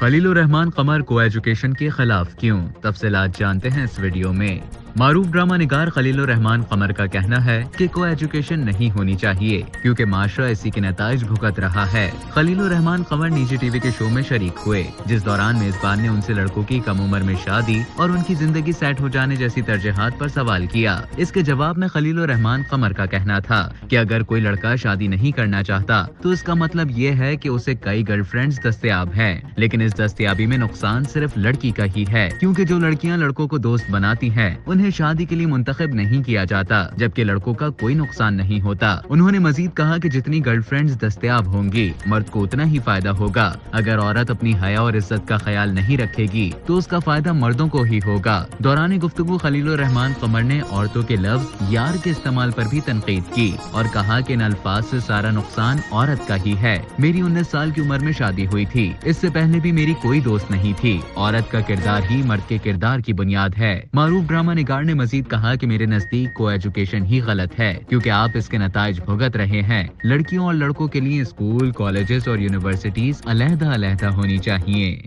خلیل الرحمان قمر کو ایجوکیشن کے خلاف کیوں؟ تفصیلات جانتے ہیں اس ویڈیو میں۔ معروف ڈرامہ نگار خلیل الرحمان قمر کا کہنا ہے کہ کو ایجوکیشن نہیں ہونی چاہیے کیونکہ معاشرہ اسی کے نتائج بھگت رہا ہے۔ خلیل الرحمان قمر نجی ٹی وی کے شو میں شریک ہوئے، جس دوران میزبان نے ان سے لڑکوں کی کم عمر میں شادی اور ان کی زندگی سیٹ ہو جانے جیسی ترجیحات پر سوال کیا۔ اس کے جواب میں خلیل الرحمان قمر کا کہنا تھا کہ اگر کوئی لڑکا شادی نہیں کرنا چاہتا تو اس کا مطلب یہ ہے کہ اسے کئی گرل فرینڈز دستیاب ہیں، لیکن اس دستیابی میں نقصان صرف لڑکی کا ہی ہے، کیونکہ جو لڑکیاں لڑکوں کو دوست بناتی ہیں انہیں شادی کے لیے منتخب نہیں کیا جاتا، جبکہ لڑکوں کا کوئی نقصان نہیں ہوتا۔ انہوں نے مزید کہا کہ جتنی گرل فرینڈز دستیاب ہوں گی مرد کو اتنا ہی فائدہ ہوگا۔ اگر عورت اپنی حیا اور عزت کا خیال نہیں رکھے گی تو اس کا فائدہ مردوں کو ہی ہوگا۔ دوران گفتگو خلیل الرحمان قمر نے عورتوں کے لفظ یار کے استعمال پر بھی تنقید کی اور کہا کہ ان الفاظ سے سارا نقصان عورت کا ہی ہے۔ میری 19 سال کی عمر میں شادی ہوئی تھی، اس سے پہلے بھی میری کوئی دوست نہیں تھی۔ عورت کا کردار ہی مرد کے کردار کی بنیاد ہے۔ معروف ڈرامہ نگار نے مزید کہا کہ میرے نزدیک کو ایجوکیشن ہی غلط ہے کیونکہ آپ اس کے نتائج بھگت رہے ہیں۔ لڑکیوں اور لڑکوں کے لیے اسکول، کالجز اور یونیورسٹیز علیحدہ ہونی چاہیے۔